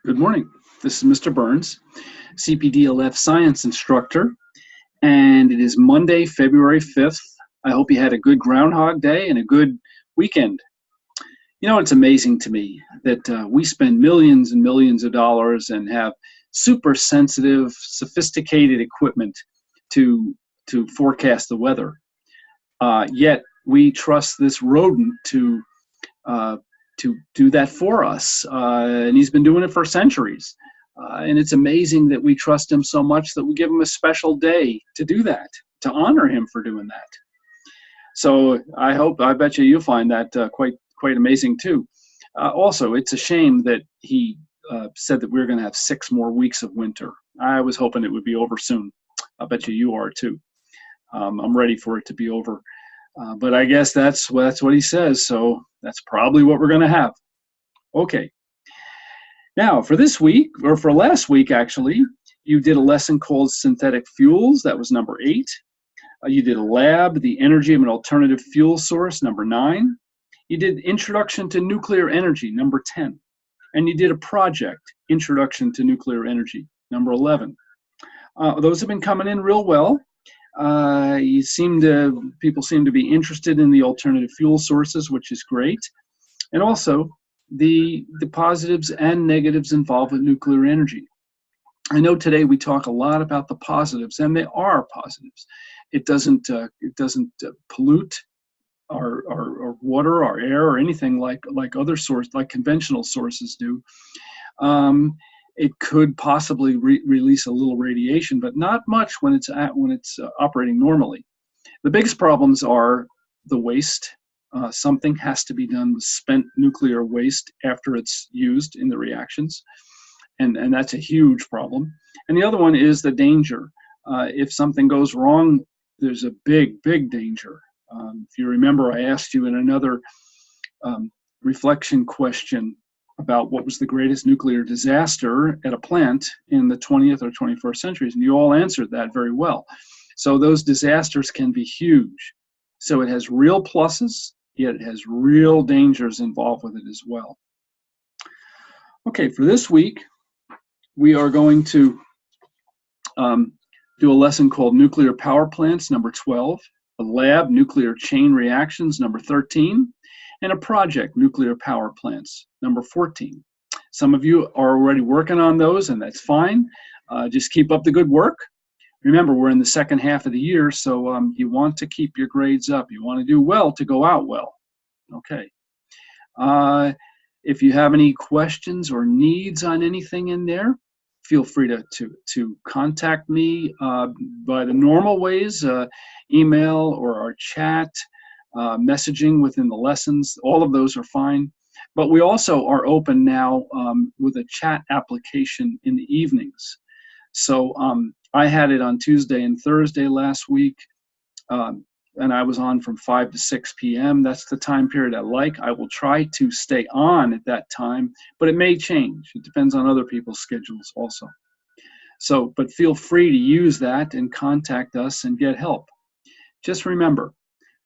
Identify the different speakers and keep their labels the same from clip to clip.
Speaker 1: Good morning. This is Mr. Burns, CPDLF science instructor, and it is Monday, February 5th. I hope you had a good Groundhog Day and a good weekend. You know, it's amazing to me that we spend millions and millions of dollars and have super sensitive, sophisticated equipment to forecast the weather. Yet we trust this rodent uh, to do that for us. And he's been doing it for centuries. And it's amazing that we trust him so much that we give him a special day to do that, to honor him for doing that. So I bet you'll find that quite amazing too. Also, it's a shame that he said that we're going to have 6 more weeks of winter. I was hoping it would be over soon. I bet you are too. I'm ready for it to be over. But I guess that's what he says, so that's probably what we're going to have. Okay. Now, for this week, or for last week actually, you did a lesson called Synthetic Fuels. That was number 8. You did a lab, The Energy of an Alternative Fuel Source, number 9. You did Introduction to Nuclear Energy, number 10. And you did a project, Introduction to Nuclear Energy, number 11. Those have been coming in real well. People seem to be interested in the alternative fuel sources, which is great. And also the positives and negatives involved with nuclear energy. I know today we talk a lot about the positives, and they are positives. It doesn't pollute our water, our air, or anything like conventional sources do. It could possibly release a little radiation, but not much when it's operating normally. The biggest problems are the waste. Something has to be done with spent nuclear waste after it's used in the reactions, and that's a huge problem. And the other one is the danger. If something goes wrong, there's a big danger. If you remember, I asked you in another reflection question about what was the greatest nuclear disaster at a plant in the 20th or 21st centuries, and you all answered that very well. So those disasters can be huge. So it has real pluses, yet it has real dangers involved with it as well. Okay, for this week, we are going to do a lesson called Nuclear Power Plants, number 12, a lab, Nuclear Chain Reactions, number 13, and a project, Nuclear Power Plants, number 14. Some of you are already working on those, and that's fine. Just keep up the good work. Remember, we're in the second half of the year, so you want to keep your grades up. You want to do well to go out well. Okay. If you have any questions or needs on anything in there, feel free to contact me by the normal ways, email or our chat, messaging within the lessons. All of those are fine. But we also are open now with a chat application in the evenings. So I had it on Tuesday and Thursday last week, and I was on from 5 to 6 p.m. That's the time period I like. I will try to stay on at that time, but it may change. It depends on other people's schedules also. So, but feel free to use that and contact us and get help. Just remember,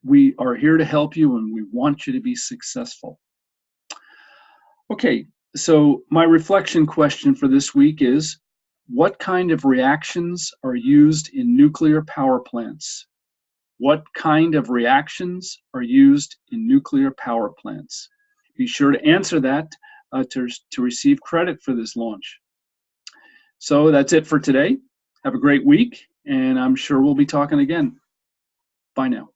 Speaker 1: we are here to help you and we want you to be successful. Okay, so my reflection question for this week is, what kind of reactions are used in nuclear power plants? What kind of reactions are used in nuclear power plants? Be sure to answer that to receive credit for this launch. So that's it for today. Have a great week, and I'm sure we'll be talking again. Bye now.